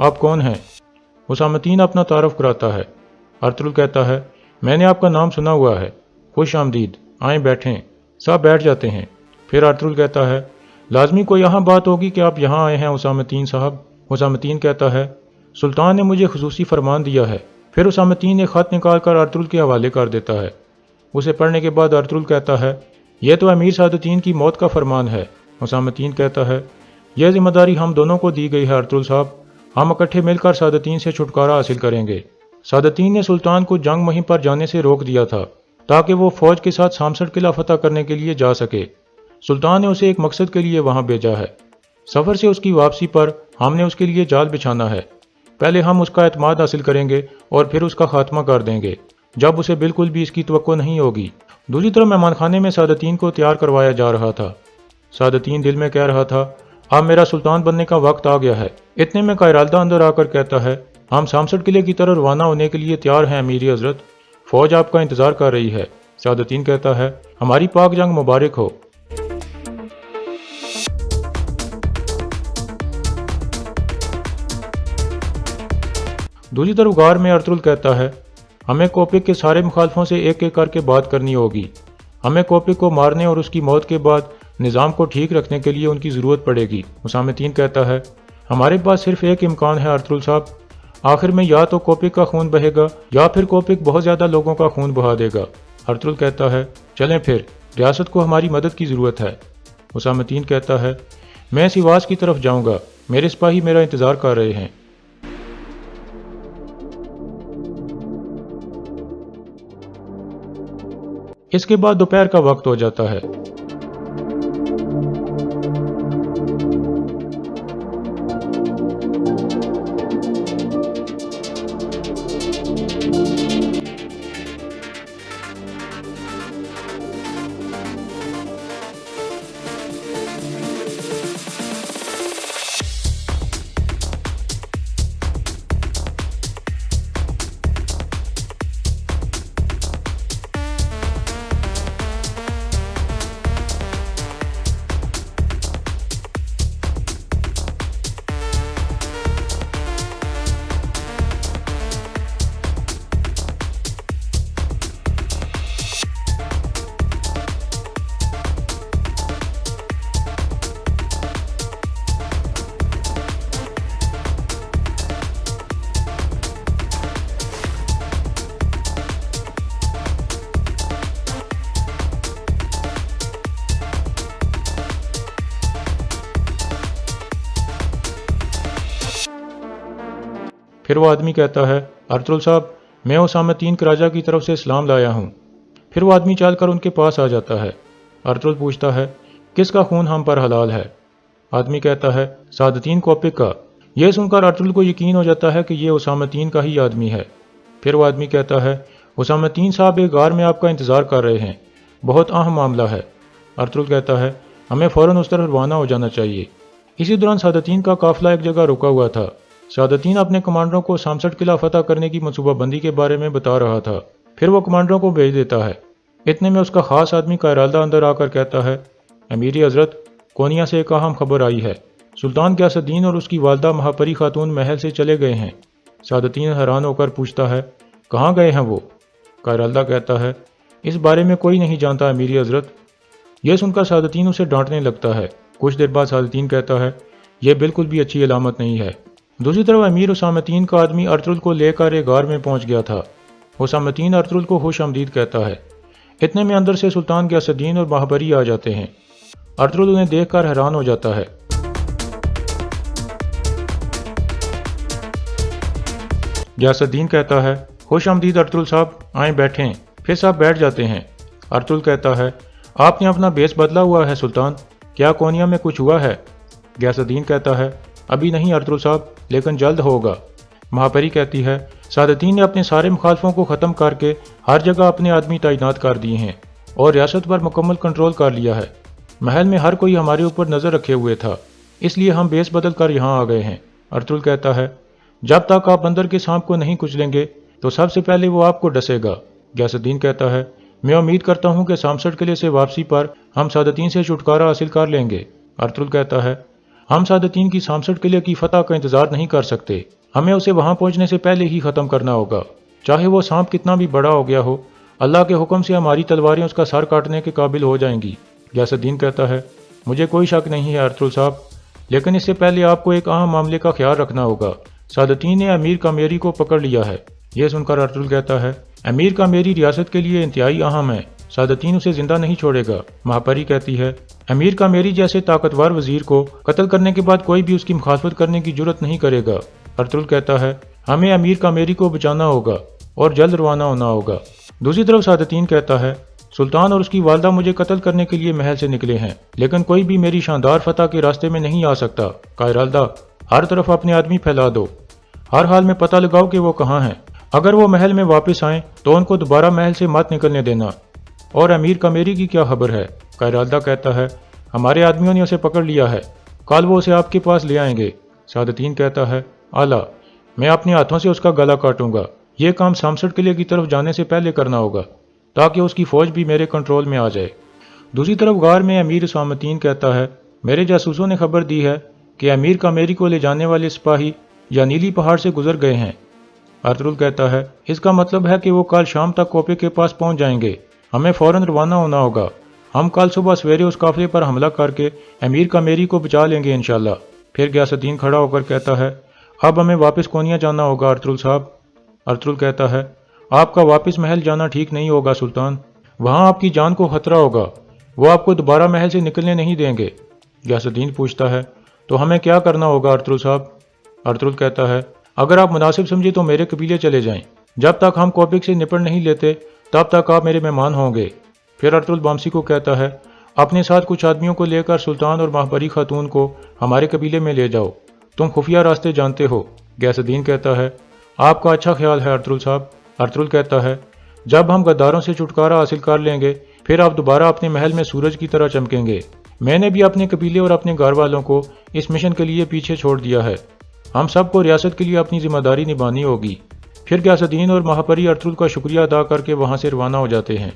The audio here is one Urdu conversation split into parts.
آپ کون ہیں؟ حسامتین اپنا تعارف کراتا ہے۔ ارطغرل کہتا ہے میں نے آپ کا نام سنا ہوا ہے، خوش آمدید، آئیں بیٹھیں۔ سب بیٹھ جاتے ہیں۔ پھر ارطغرل کہتا ہے لازمی کوئی یہاں بات ہوگی کہ آپ یہاں آئے ہیں حسامتین صاحب۔ حسامتین کہتا ہے سلطان نے مجھے خصوصی فرمان دیا ہے۔ پھر حسامتین ایک خط نکال کر ارطغرل کے حوالے کر دیتا ہے۔ اسے پڑھنے کے بعد ارطغرل کہتا ہے یہ تو امیر سعادتین کی موت کا فرمان ہے۔ حسامتین کہتا ہے یہ ذمہ داری ہم دونوں کو دی گئی ہے ارطغرل صاحب، ہم اکٹھے مل کر سعادتین سے چھٹکارا حاصل کریں گے۔ سعادتین نے سلطان کو جنگ مہم پر جانے سے روک دیا تھا تاکہ وہ فوج کے ساتھ سامسٹ قلعہ فتح کرنے کے لیے جا سکے۔ سلطان نے اسے ایک مقصد کے لیے وہاں بھیجا ہے۔ سفر سے اس کی واپسی پر ہم نے اس کے لیے جال بچھانا ہے۔ پہلے ہم اس کا اعتماد حاصل کریں گے اور پھر اس کا خاتمہ کر دیں گے جب اسے بالکل بھی اس کی توقع نہیں ہوگی۔ دوسری طرف مہمان خانے میں سعادتین کو تیار کروایا جا رہا تھا۔ سعادتین دل میں کہہ رہا تھا اب میرا سلطان بننے کا وقت آ گیا ہے۔ اتنے میں قائرالدہ اندر آ کر کہتا ہے ہم سامسٹ قلعے کی طرف روانہ ہونے کے لیے تیار ہیں امیری حضرت، فوج آپ کا انتظار کر رہی ہے۔ سعادتین کہتا ہے ہماری پاک جنگ مبارک ہو۔ دوسری طرف غار میں ارطغرل کہتا ہے ہمیں کوپک کے سارے مخالفوں سے ایک ایک کر کے بات کرنی ہوگی۔ ہمیں کوپک کو مارنے اور اس کی موت کے بعد نظام کو ٹھیک رکھنے کے لیے ان کی ضرورت پڑے گی۔ حسامتین کہتا ہے ہمارے پاس صرف ایک امکان ہے ارطغرل صاحب، آخر میں یا تو کوپک کا خون بہے گا یا پھر کوپک بہت زیادہ لوگوں کا خون بہا دے گا۔ ارطغرل کہتا ہے چلیں پھر، ریاست کو ہماری مدد کی ضرورت ہے۔ حسامتین کہتا ہے میں سیواس کی طرف جاؤں گا، میرے سپاہی میرا انتظار کر رہے ہیں۔ اس کے بعد دوپہر کا وقت ہو جاتا ہے۔ پھر وہ آدمی کہتا ہے ارطغرل صاحب میں حسامتین کے راجہ کی طرف سے اسلام لایا ہوں۔ پھر وہ آدمی چل کر ان کے پاس آ جاتا ہے۔ ارطغرل پوچھتا ہے کس کا خون ہم پر حلال ہے؟ آدمی کہتا ہے سعادتین کوپک کا۔ یہ سن کر ارطغرل کو یقین ہو جاتا ہے کہ یہ حسامتین کا ہی آدمی ہے۔ پھر وہ آدمی کہتا ہے حسامتین صاحب ایک غار میں آپ کا انتظار کر رہے ہیں، بہت اہم معاملہ ہے۔ ارطغرل کہتا ہے ہمیں فوراً اس طرف روانہ ہو جانا چاہیے۔ اسی دوران سعادتین کا قافلہ ایک جگہ رکا ہوا تھا۔ سعادتین اپنے کمانڈروں کو سامسٹ قلعہ فتح کرنے کی منصوبہ بندی کے بارے میں بتا رہا تھا۔ پھر وہ کمانڈروں کو بھیج دیتا ہے۔ اتنے میں اس کا خاص آدمی قائرالدہ اندر آ کر کہتا ہے امیری حضرت کونیا سے ایک اہم خبر آئی ہے، سلطان غیاث الدین اور اس کی والدہ مہاپری خاتون محل سے چلے گئے ہیں۔ سعادتین حیران ہو کر پوچھتا ہے کہاں گئے ہیں وہ؟ قائرالدہ کہتا ہے اس بارے میں کوئی نہیں جانتا امیری حضرت۔ یہ سن کر سعادتین اسے ڈانٹنے لگتا ہے۔ کچھ دیر بعد سعادتین کہتا ہے یہ بالکل بھی اچھی علامت نہیں ہے۔ دوسری طرف امیر حسامتین کا آدمی ارطغرل کو لے کر ایک غار میں پہنچ گیا تھا۔ حسامتین ارطغرل کو خوش آمدید کہتا ہے۔ اتنے میں اندر سے سلطان غیاث الدین اور مہاپری آ جاتے ہیں۔ ارطغرل انہیں دیکھ کر حیران ہو جاتا ہے۔ غیاث الدین کہتا ہے خوش آمدید ارطغرل صاحب، آئیں بیٹھیں۔ پھر سب بیٹھ جاتے ہیں۔ ارطغرل کہتا ہے آپ نے اپنا بیس بدلا ہوا ہے سلطان، کیا کونیا میں کچھ ہوا ہے؟ غیاث الدین کہتا ہے ابھی نہیں ارطغرل صاحب، لیکن جلد ہوگا۔ مہاپری کہتی ہے سعادتین نے اپنے سارے مخالفوں کو ختم کر کے ہر جگہ اپنے آدمی تعینات کر دیے ہیں اور ریاست پر مکمل کنٹرول کر لیا ہے۔ محل میں ہر کوئی ہمارے اوپر نظر رکھے ہوئے تھا، اس لیے ہم بیس بدل کر یہاں آ گئے ہیں۔ ارطغرل کہتا ہے جب تک آپ اندر کے سانپ کو نہیں کچلیں گے تو سب سے پہلے وہ آپ کو ڈسے گا۔ غیاث الدین کہتا ہے میں امید کرتا ہوں کہ سامسٹ قلعے سے واپسی پر ہم سعادتین سے چھٹکارا حاصل کر لیں گے۔ ارطغرل کہتا ہے ہم سادتین کی سامسٹ قلعے کی فتح کا انتظار نہیں کر سکتے، ہمیں اسے وہاں پہنچنے سے پہلے ہی ختم کرنا ہوگا، چاہے وہ سانپ کتنا بھی بڑا ہو گیا ہو۔ اللہ کے حکم سے ہماری تلواریں اس کا سر کاٹنے کے قابل ہو جائیں گی۔ غیاث الدین کہتا ہے، مجھے کوئی شک نہیں ہے ارطغرل صاحب، لیکن اس سے پہلے آپ کو ایک اہم معاملے کا خیال رکھنا ہوگا۔ سادتین نے امیر کامیری کو پکڑ لیا ہے۔ یہ سن کر ارطغرل کہتا ہے، امیر کامیری ریاست کے لیے انتہائی اہم ہے، سادتین اسے زندہ نہیں چھوڑے گا۔ مہاپری کہتی ہے، امیر کامیری جیسے طاقتور وزیر کو قتل کرنے کے بعد کوئی بھی اس کی مخالفت کرنے کی جرت نہیں کرے گا۔ ارطغرل کہتا ہے، ہمیں امیر کامیری کو بچانا ہوگا اور جلد روانہ ہونا ہوگا۔ دوسری طرف سادتین کہتا ہے، سلطان اور اس کی والدہ مجھے قتل کرنے کے لیے محل سے نکلے ہیں، لیکن کوئی بھی میری شاندار فتح کے راستے میں نہیں آ سکتا۔ قائرالدہ، ہر طرف اپنے آدمی پھیلا دو، ہر حال میں پتہ لگاؤ کہ وہ کہاں ہیں۔ اگر وہ محل میں واپس آئیں تو ان کو دوبارہ محل سے مت نکلنے دینا۔ اور امیر کامیری کی کیا خبر ہے؟ قائرالدہ کہتا ہے، ہمارے آدمیوں نے اسے پکڑ لیا ہے، کل وہ اسے آپ کے پاس لے آئیں گے۔ سادتین کہتا ہے، اعلیٰ، میں اپنے ہاتھوں سے اس کا گلا کاٹوں گا۔ یہ کام سامسٹ قلعے کی طرف جانے سے پہلے کرنا ہوگا تاکہ اس کی فوج بھی میرے کنٹرول میں آ جائے۔ دوسری طرف غار میں امیر اسامتین کہتا ہے، میرے جاسوسوں نے خبر دی ہے کہ امیر کامیری کو لے جانے والے سپاہی یا نیلی پہاڑ سے گزر گئے ہیں۔ ارطغرل کہتا ہے، اس کا مطلب ہے کہ وہ کل شام تک کوپے کے پاس پہنچ جائیں گے، ہمیں فوراً روانہ ہونا ہوگا۔ ہم کل صبح سویرے اس قافلے پر حملہ کر کے امیر کامیری کو بچا لیں گے انشاءاللہ۔ پھر غیاث الدین کھڑا ہو کر کہتا ہے، اب ہمیں واپس کونیا جانا ہوگا ارطغرل صاحب۔ ارطغرل کہتا ہے، آپ کا واپس محل جانا ٹھیک نہیں ہوگا سلطان، وہاں آپ کی جان کو خطرہ ہوگا، وہ آپ کو دوبارہ محل سے نکلنے نہیں دیں گے۔ غیاث الدین پوچھتا ہے، تو ہمیں کیا کرنا ہوگا ارطغرل صاحب؟ ارطغرل کہتا ہے، اگر آپ مناسب سمجھے تو میرے قبیلے چلے جائیں، جب تک ہم کوپک سے نپٹ نہیں لیتے تب تک آپ میرے مہمان ہوں گے۔ پھر ارطغرل بامسی کو کہتا ہے، اپنے ساتھ کچھ آدمیوں کو لے کر سلطان اور مہاپری خاتون کو ہمارے قبیلے میں لے جاؤ، تم خفیہ راستے جانتے ہو۔ غیاث الدین کہتا ہے، آپ کا اچھا خیال ہے ارطغرل صاحب۔ ارطغرل کہتا ہے، جب ہم غداروں سے چھٹکارا حاصل کر لیں گے پھر آپ دوبارہ اپنے محل میں سورج کی طرح چمکیں گے۔ میں نے بھی اپنے قبیلے اور اپنے گھر والوں کو اس مشن کے لیے پیچھے چھوڑ دیا ہے، ہم سب کو ریاست کے لیے اپنی ذمہ داری نبھانی ہوگی۔ پھر غیاث الدین اور مہاپری ارطغرل کا شکریہ ادا کر کے وہاں سے روانہ ہو جاتے ہیں،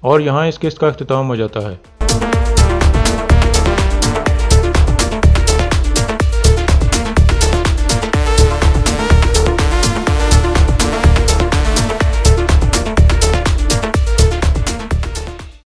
اور یہاں اس قسط کا اختتام ہو جاتا ہے۔